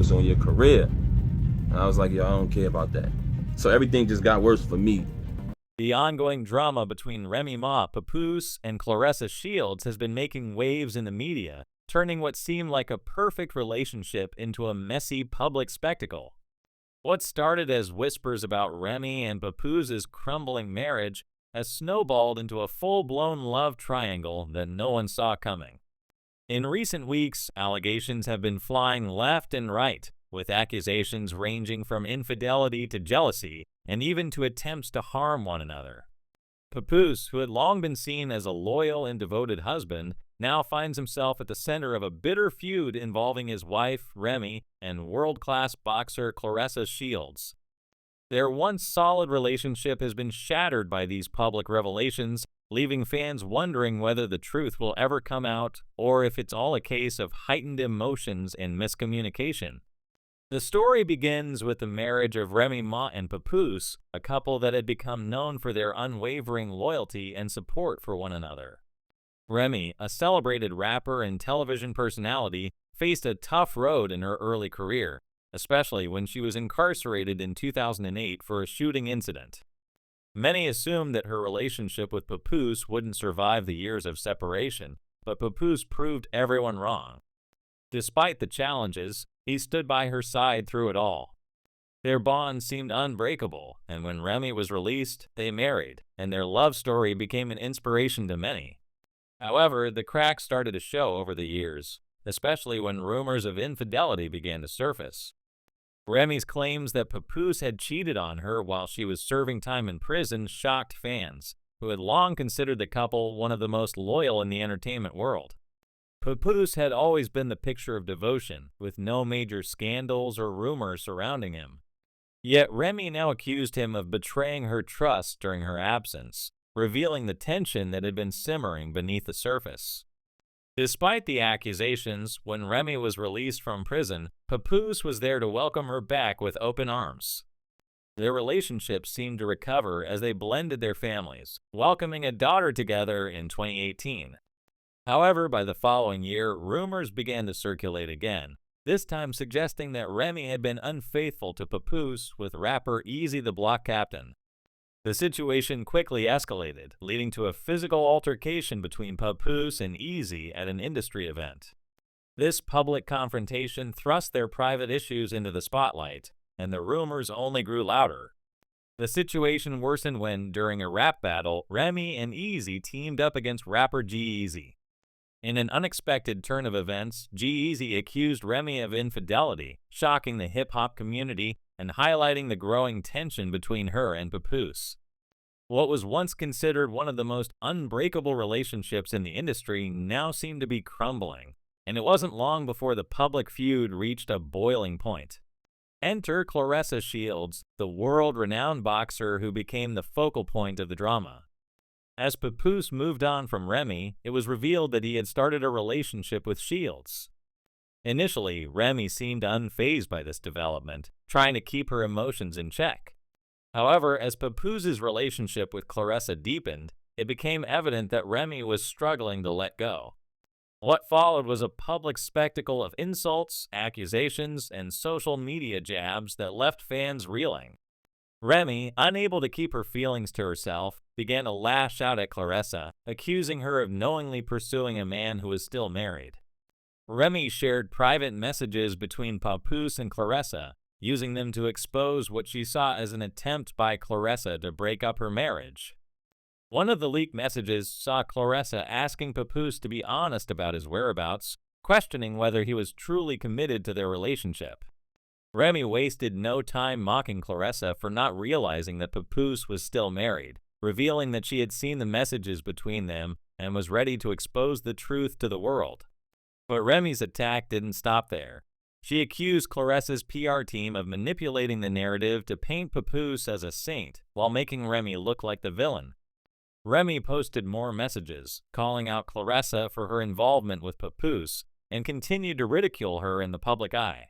focus on your career. And I was like, yo, I don't care about that. So everything just got worse for me. The ongoing drama between Remy Ma, Papoose, and Claressa Shields has been making waves in the media, turning what seemed like a perfect relationship into a messy public spectacle. What started as whispers about Remy and Papoose's crumbling marriage has snowballed into a full-blown love triangle that no one saw coming. In recent weeks, allegations have been flying left and right, with accusations ranging from infidelity to jealousy, and even to attempts to harm one another. Papoose, who had long been seen as a loyal and devoted husband, now finds himself at the center of a bitter feud involving his wife, Remy, and world-class boxer Claressa Shields. Their once solid relationship has been shattered by these public revelations, leaving fans wondering whether the truth will ever come out or if it's all a case of heightened emotions and miscommunication. The story begins with the marriage of Remy Ma and Papoose, a couple that had become known for their unwavering loyalty and support for one another. Remy, a celebrated rapper and television personality, faced a tough road in her early career, especially when she was incarcerated in 2008 for a shooting incident. Many assumed that her relationship with Papoose wouldn't survive the years of separation, but Papoose proved everyone wrong. Despite the challenges, he stood by her side through it all. Their bond seemed unbreakable, and when Remy was released, they married, and their love story became an inspiration to many. However, the cracks started to show over the years, especially when rumors of infidelity began to surface. Remy's claims that Papoose had cheated on her while she was serving time in prison shocked fans, who had long considered the couple one of the most loyal in the entertainment world. Papoose had always been the picture of devotion, with no major scandals or rumors surrounding him. Yet Remy now accused him of betraying her trust during her absence, revealing the tension that had been simmering beneath the surface. Despite the accusations, when Remy was released from prison, Papoose was there to welcome her back with open arms. Their relationship seemed to recover as they blended their families, welcoming a daughter together in 2018. However, by the following year, rumors began to circulate again, this time suggesting that Remy had been unfaithful to Papoose with rapper Eazy the Block Captain. The situation quickly escalated, leading to a physical altercation between Papoose and Eazy at an industry event. This public confrontation thrust their private issues into the spotlight, and the rumors only grew louder. The situation worsened when, during a rap battle, Remy and Eazy teamed up against rapper Geechi. In an unexpected turn of events, Geechi accused Remy of infidelity, shocking the hip-hop community and highlighting the growing tension between her and Papoose. What was once considered one of the most unbreakable relationships in the industry now seemed to be crumbling, and it wasn't long before the public feud reached a boiling point. Enter Claressa Shields, the world-renowned boxer who became the focal point of the drama. As Papoose moved on from Remy, it was revealed that he had started a relationship with Shields. Initially, Remy seemed unfazed by this development, trying to keep her emotions in check. However, as Papoose's relationship with Claressa deepened, it became evident that Remy was struggling to let go. What followed was a public spectacle of insults, accusations, and social media jabs that left fans reeling. Remy, unable to keep her feelings to herself, began to lash out at Claressa, accusing her of knowingly pursuing a man who was still married. Remy shared private messages between Papoose and Claressa, using them to expose what she saw as an attempt by Claressa to break up her marriage. One of the leaked messages saw Claressa asking Papoose to be honest about his whereabouts, questioning whether he was truly committed to their relationship. Remy wasted no time mocking Claressa for not realizing that Papoose was still married, revealing that she had seen the messages between them and was ready to expose the truth to the world. But Remy's attack didn't stop there. She accused Claressa's PR team of manipulating the narrative to paint Papoose as a saint while making Remy look like the villain. Remy posted more messages, calling out Claressa for her involvement with Papoose, and continued to ridicule her in the public eye.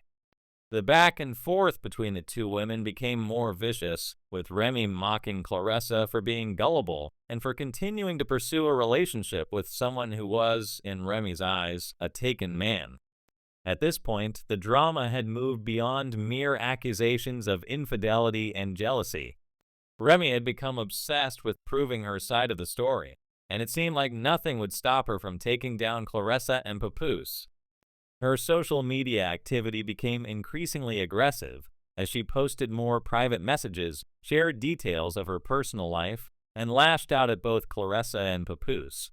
The back and forth between the two women became more vicious, with Remy mocking Claressa for being gullible and for continuing to pursue a relationship with someone who was, in Remy's eyes, a taken man. At this point, the drama had moved beyond mere accusations of infidelity and jealousy. Remy had become obsessed with proving her side of the story, and it seemed like nothing would stop her from taking down Claressa and Papoose. Her social media activity became increasingly aggressive as she posted more private messages, shared details of her personal life, and lashed out at both Claressa and Papoose.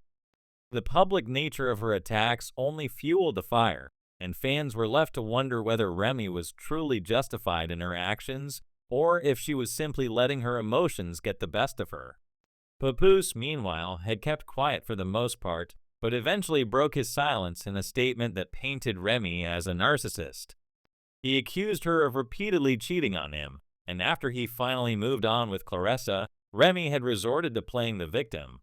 The public nature of her attacks only fueled the fire, and fans were left to wonder whether Remy was truly justified in her actions or if she was simply letting her emotions get the best of her. Papoose, meanwhile, had kept quiet for the most part, but eventually broke his silence in a statement that painted Remy as a narcissist. He accused her of repeatedly cheating on him, and after he finally moved on with Claressa, Remy had resorted to playing the victim.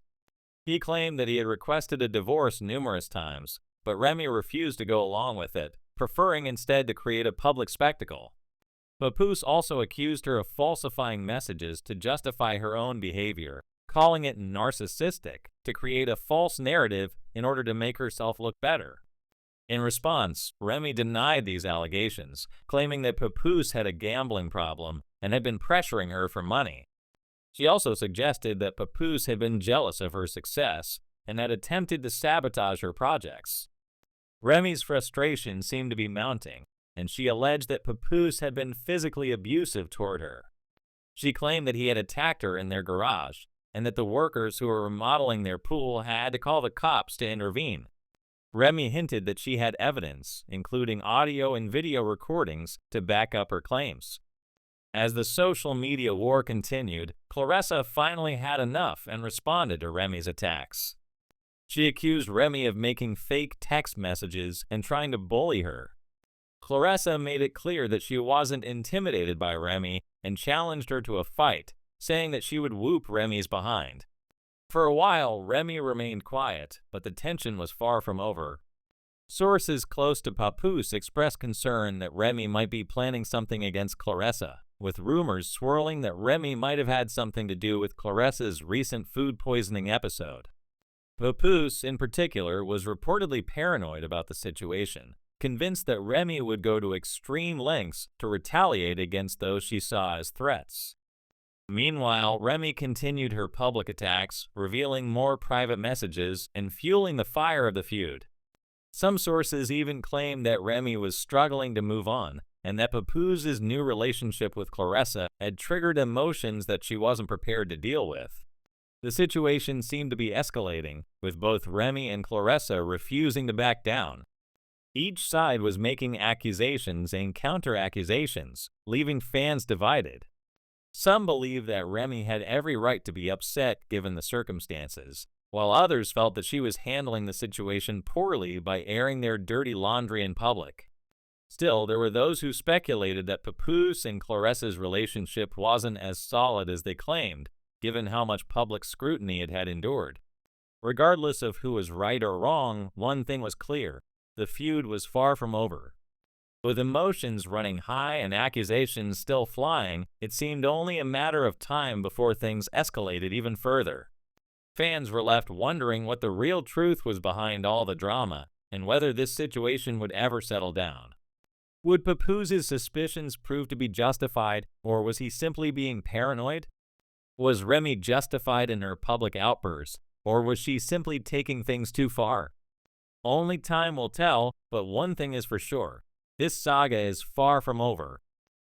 He claimed that he had requested a divorce numerous times, but Remy refused to go along with it, preferring instead to create a public spectacle. Papoose also accused her of falsifying messages to justify her own behavior, calling it narcissistic to create a false narrative in order to make herself look better. In response, Remy denied these allegations, claiming that Papoose had a gambling problem and had been pressuring her for money. She also suggested that Papoose had been jealous of her success and had attempted to sabotage her projects. Remy's frustration seemed to be mounting, and she alleged that Papoose had been physically abusive toward her. She claimed that he had attacked her in their garage, and that the workers who were remodeling their pool had to call the cops to intervene. Remy hinted that she had evidence, including audio and video recordings, to back up her claims. As the social media war continued, Claressa finally had enough and responded to Remy's attacks. She accused Remy of making fake text messages and trying to bully her. Claressa made it clear that she wasn't intimidated by Remy and challenged her to a fight, saying that she would whoop Remy's behind. For a while, Remy remained quiet, but the tension was far from over. Sources close to Papoose expressed concern that Remy might be planning something against Claressa, with rumors swirling that Remy might have had something to do with Claressa's recent food poisoning episode. Papoose, in particular, was reportedly paranoid about the situation, convinced that Remy would go to extreme lengths to retaliate against those she saw as threats. Meanwhile, Remy continued her public attacks, revealing more private messages and fueling the fire of the feud. Some sources even claimed that Remy was struggling to move on, and that Papoose's new relationship with Claressa had triggered emotions that she wasn't prepared to deal with. The situation seemed to be escalating, with both Remy and Claressa refusing to back down. Each side was making accusations and counter-accusations, leaving fans divided. Some believed that Remy had every right to be upset given the circumstances, while others felt that she was handling the situation poorly by airing their dirty laundry in public. Still, there were those who speculated that Papoose and Claressa's relationship wasn't as solid as they claimed, given how much public scrutiny it had endured. Regardless of who was right or wrong, one thing was clear: the feud was far from over. With emotions running high and accusations still flying, it seemed only a matter of time before things escalated even further. Fans were left wondering what the real truth was behind all the drama, and whether this situation would ever settle down. Would Papoose's suspicions prove to be justified, or was he simply being paranoid? Was Remy justified in her public outbursts, or was she simply taking things too far? Only time will tell, but one thing is for sure: this saga is far from over,